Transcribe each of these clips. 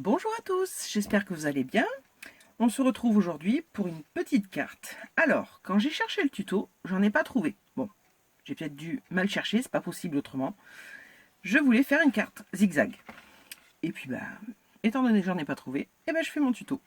Bonjour à tous, j'espère que vous allez bien. On se retrouve aujourd'hui pour une petite carte. Alors, quand j'ai cherché le tuto, j'en ai pas trouvé. Bon, j'ai peut-être dû mal chercher, c'est pas possible autrement. Je voulais faire une carte zigzag. Et puis, étant donné que j'en ai pas trouvé, je fais mon tuto.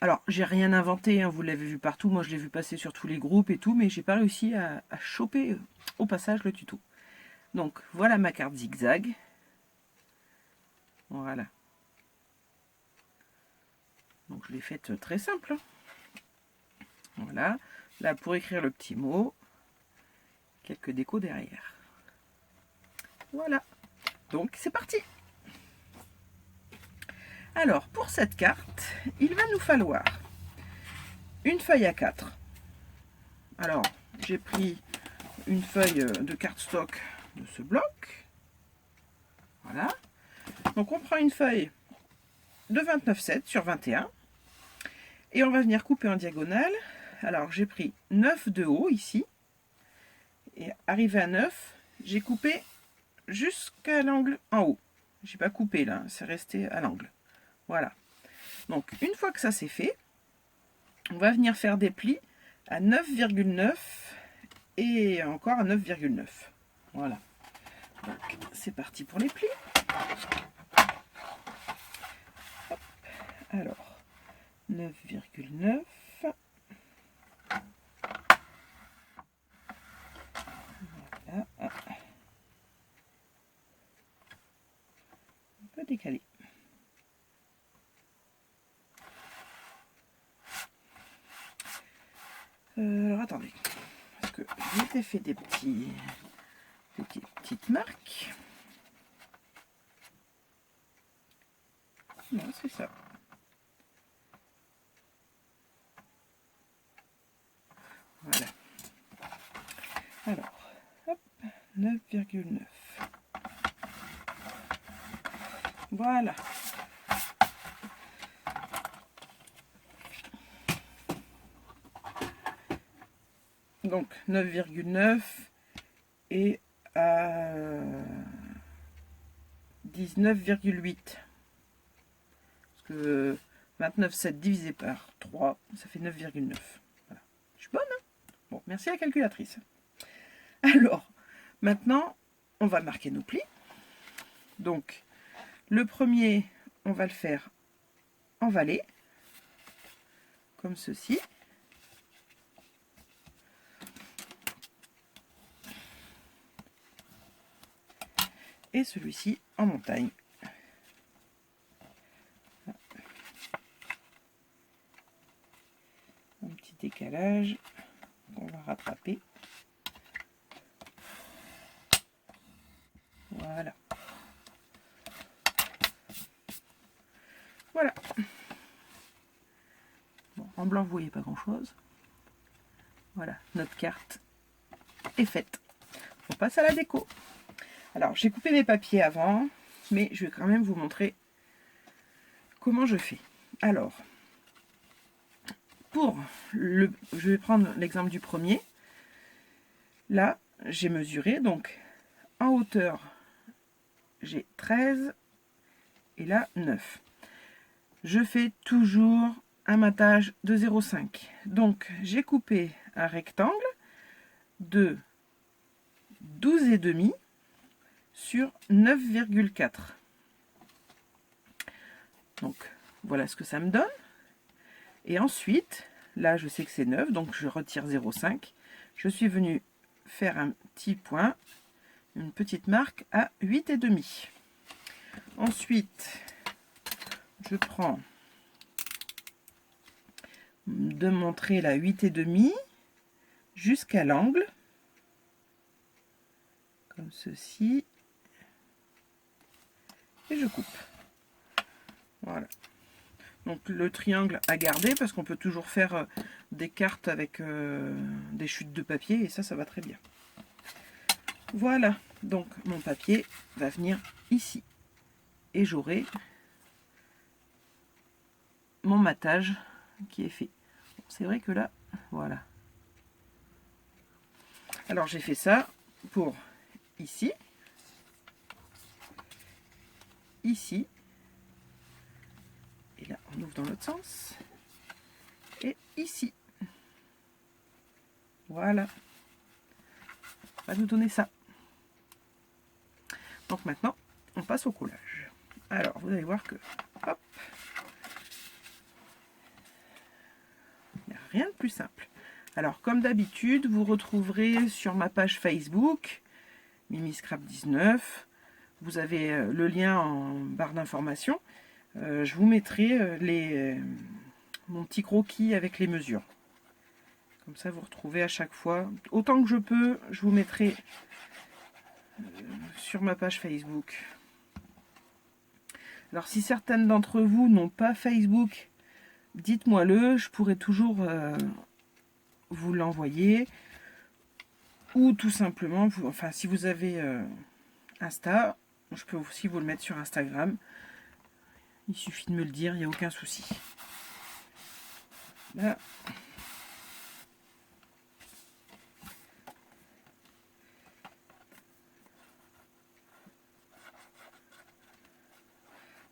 Alors, j'ai rien inventé, hein, vous l'avez vu partout, moi je l'ai vu passer sur tous les groupes et tout, mais j'ai pas réussi à choper au passage le tuto. Donc, voilà ma carte zigzag. Voilà. Donc je l'ai faite très simple. Voilà. Là, pour écrire le petit mot, quelques décos derrière. Voilà. Donc c'est parti. Alors, pour cette carte, il va nous falloir une feuille A4. Alors, j'ai pris une feuille de cardstock de ce bloc. Voilà. Donc on prend une feuille de 29,7 sur 21. Et on va venir couper en diagonale. Alors j'ai pris 9 de haut ici. Et arrivé à 9, j'ai coupé jusqu'à l'angle en haut. J'ai pas coupé là, c'est resté à l'angle. Voilà. Donc une fois que ça c'est fait, on va venir faire des plis à 9,9 et encore à 9,9. Voilà. Donc c'est parti pour les plis. Hop. Alors 9,9. Voilà. Un peu décalé. Alors attendez, parce que j'ai fait des petites marques. Non, c'est ça. Voilà. Alors, hop, 9,9. Voilà. Donc 9,9 et à 19,8. Parce que 29,7 divisé par 3, ça fait 9,9. Voilà. Je suis bonne, hein? Bon, merci à la calculatrice. Alors, maintenant, on va marquer nos plis. Donc, le premier, on va le faire en vallée, comme ceci. Et celui-ci en montagne. Un petit décalage qu'on va rattraper. Voilà. Voilà. Bon, en blanc, vous voyez pas grand-chose. Voilà, notre carte est faite. On passe à la déco. Alors, j'ai coupé mes papiers avant, mais je vais quand même vous montrer comment je fais. Alors, je vais prendre l'exemple du premier. Là, j'ai mesuré, donc en hauteur, j'ai 13 et là, 9. Je fais toujours un matage de 0,5. Donc, j'ai coupé un rectangle de 12,5 sur 9,4. Donc, voilà ce que ça me donne. Et ensuite, là, je sais que c'est 9, donc je retire 0,5. Je suis venue faire un petit point, une petite marque à 8,5. Ensuite, je prends de montrer la 8,5 jusqu'à l'angle, comme ceci, et je coupe. Voilà. Donc le triangle à garder parce qu'on peut toujours faire des cartes avec des chutes de papier et ça va très bien. Voilà, donc mon papier va venir ici et j'aurai mon matage qui est fait. C'est vrai que là, voilà. Alors j'ai fait ça pour ici, ici on ouvre dans l'autre sens. Et ici. Voilà. On va nous donner ça. Donc maintenant, on passe au collage. Alors, vous allez voir que, hop, il n'y a rien de plus simple. Alors, comme d'habitude, vous retrouverez sur ma page Facebook, MimiScrap19, vous avez le lien en barre d'information. Je vous mettrai mon petit croquis avec les mesures. Comme ça, vous retrouvez à chaque fois. Autant que je peux, je vous mettrai sur ma page Facebook. Alors, si certaines d'entre vous n'ont pas Facebook, dites-moi-le. Je pourrais toujours vous l'envoyer. Ou tout simplement, enfin, si vous avez Insta, je peux aussi vous le mettre sur Instagram. Il suffit de me le dire, il n'y a aucun souci. Là.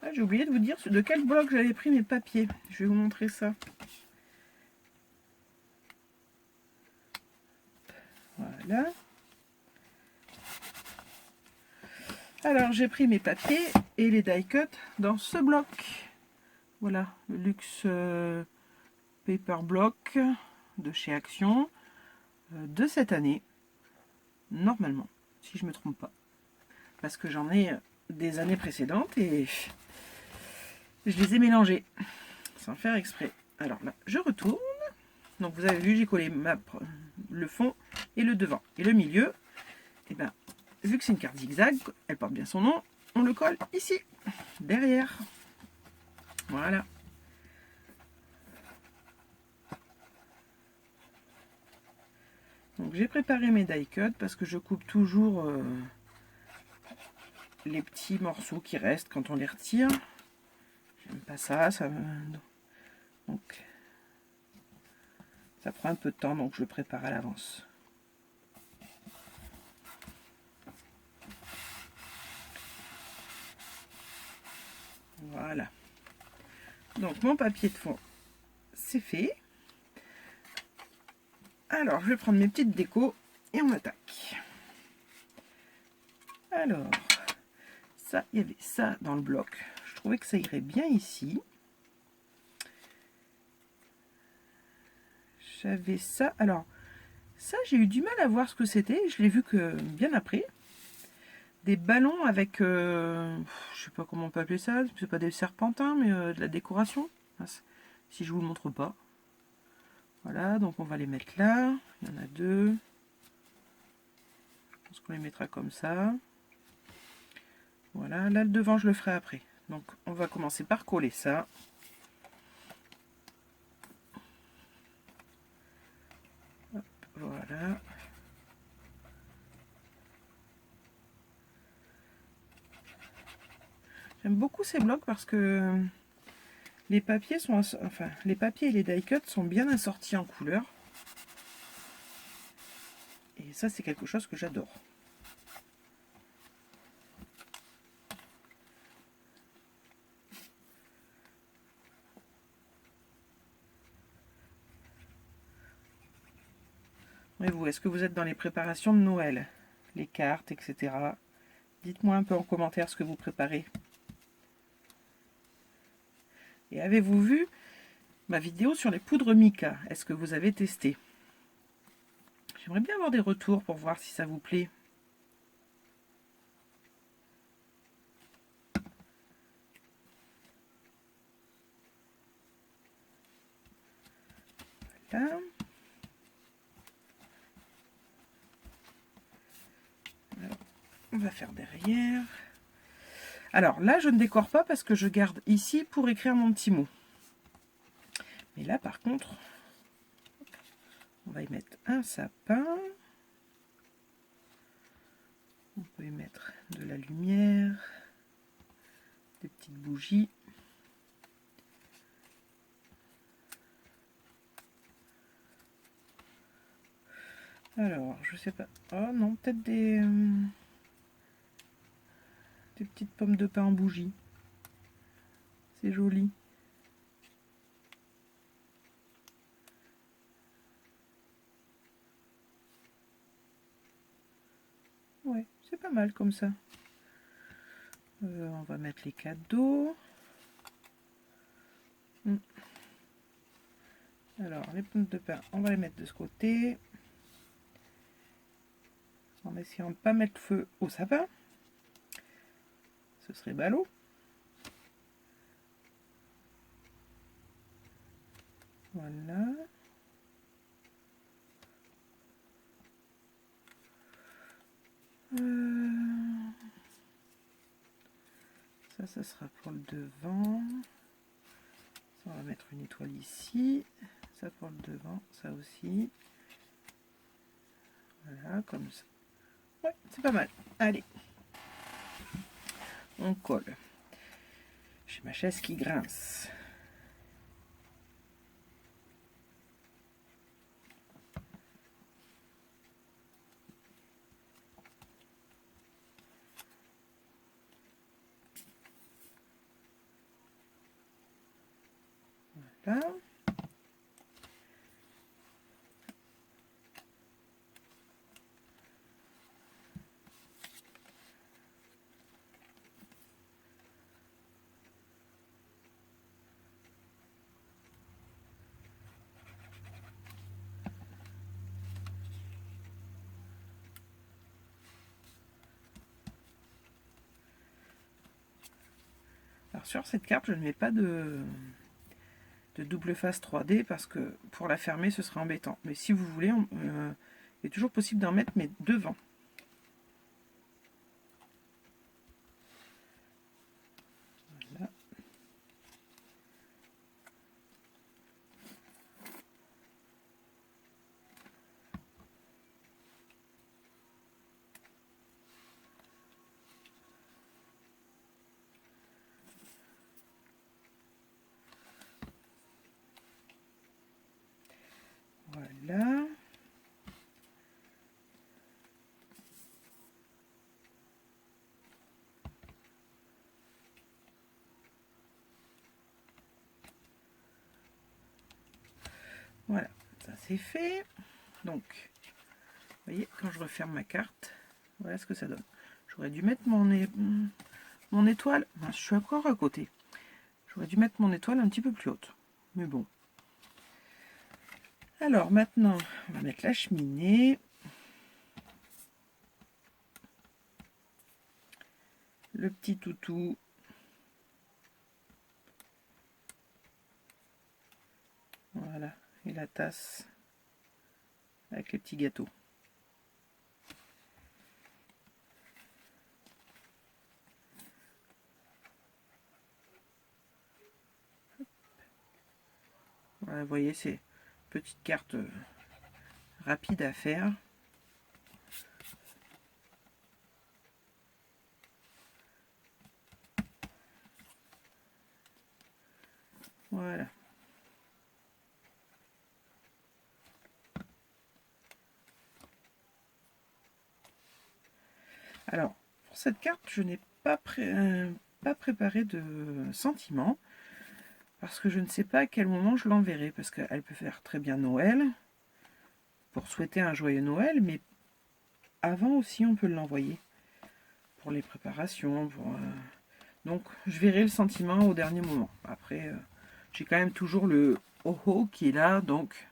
Ah, j'ai oublié de vous dire de quel bloc j'avais pris mes papiers. Je vais vous montrer ça. Voilà. Alors, j'ai pris mes papiers et les die cut dans ce bloc. Voilà, le Luxe Paper Block de chez Action de cette année. Normalement, si je ne me trompe pas. Parce que j'en ai des années précédentes et je les ai mélangés sans faire exprès. Alors là, je retourne. Donc vous avez vu, j'ai collé le fond et le devant. Et le milieu, et ben, vu que c'est une carte zigzag, elle porte bien son nom, on le colle ici, derrière. Voilà. Donc j'ai préparé mes die cut parce que je coupe toujours les petits morceaux qui restent quand on les retire. J'aime pas ça, donc ça prend un peu de temps, donc je le prépare à l'avance. Voilà. Donc mon papier de fond, c'est fait. Alors, je vais prendre mes petites décos et on attaque. Alors, ça, il y avait ça dans le bloc. Je trouvais que ça irait bien ici. J'avais ça. Alors, ça, j'ai eu du mal à voir ce que c'était. Je l'ai vu que bien après. Des ballons avec, je sais pas comment on peut appeler ça. C'est pas des serpentins, mais de la décoration. Si je vous le montre pas. Voilà, donc on va les mettre là. Il y en a deux. Je pense qu'on les mettra comme ça. Voilà, là le devant je le ferai après. Donc on va commencer par coller ça. Hop, voilà. J'aime beaucoup ces blocs parce que les papiers sont, enfin les papiers et les die cut sont bien assortis en couleur. Et ça c'est quelque chose que j'adore. Et vous, est-ce que vous êtes dans les préparations de Noël? Les cartes, etc. Dites-moi un peu en commentaire ce que vous préparez. Et avez-vous vu ma vidéo sur les poudres mica? Est-ce que vous avez testé? J'aimerais bien avoir des retours pour voir si ça vous plaît. Voilà. Alors, on va faire derrière. Alors là, je ne décore pas parce que je garde ici pour écrire mon petit mot. Mais là, par contre, on va y mettre un sapin. On peut y mettre de la lumière, des petites bougies. Alors, je sais pas. Oh non, peut-être des petites pommes de pin en bougie. C'est joli. C'est pas mal comme ça. On va mettre les cadeaux. Alors, les pommes de pin, on va les mettre de ce côté. En essayant de ne pas mettre feu au sapin. Ce serait ballot. Voilà. Ça sera pour le devant. Ça, on va mettre une étoile ici. Ça pour le devant, ça aussi. Voilà, comme ça. Ouais, c'est pas mal. Allez. On colle. J'ai ma chaise qui grince. Voilà. Alors sur cette carte, je ne mets pas de double face 3D parce que pour la fermer, ce serait embêtant. Mais si vous voulez, il est toujours possible d'en mettre, mais devant. Voilà. Voilà. Voilà, ça c'est fait. Donc, vous voyez, quand je referme ma carte, voilà ce que ça donne. J'aurais dû mettre mon étoile. Je suis encore à côté. J'aurais dû mettre mon étoile un petit peu plus haute. Mais bon. Alors maintenant, on va mettre la cheminée. Le petit toutou. Voilà. Et la tasse avec les petits gâteaux. Voilà, vous voyez, c'est une petite carte rapide à faire. Voilà. Alors, pour cette carte, je n'ai pas préparé de sentiment parce que je ne sais pas à quel moment je l'enverrai, parce qu'elle peut faire très bien Noël, pour souhaiter un joyeux Noël, mais avant aussi on peut l'envoyer pour les préparations. Donc je verrai le sentiment au dernier moment. Après, j'ai quand même toujours le oh-oh qui est là, donc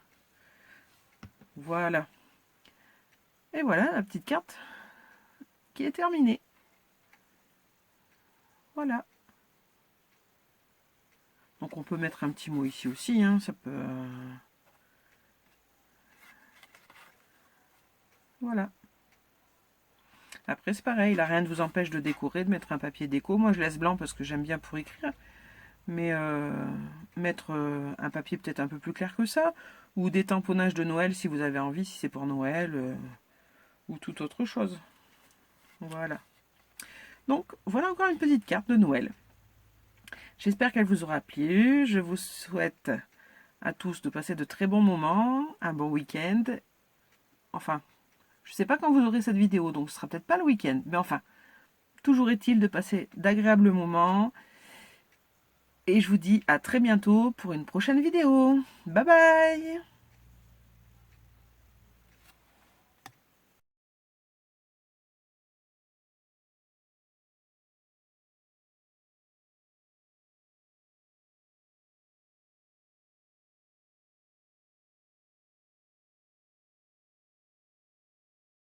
voilà. Et voilà la petite carte qui est terminée. Voilà. Donc on peut mettre un petit mot ici aussi, hein, ça peut... Voilà. Après c'est pareil, là rien ne vous empêche de décorer, de mettre un papier déco. Moi je laisse blanc parce que j'aime bien pour écrire. Mais mettre un papier peut-être un peu plus clair que ça. Ou des tamponnages de Noël si vous avez envie, si c'est pour Noël. Ou toute autre chose. Voilà. Donc voilà encore une petite carte de Noël. J'espère qu'elle vous aura plu. Je vous souhaite à tous de passer de très bons moments, un bon week-end. Enfin, je ne sais pas quand vous aurez cette vidéo, donc ce sera peut-être pas le week-end. Mais enfin, toujours est-il de passer d'agréables moments. Et je vous dis à très bientôt pour une prochaine vidéo. Bye bye!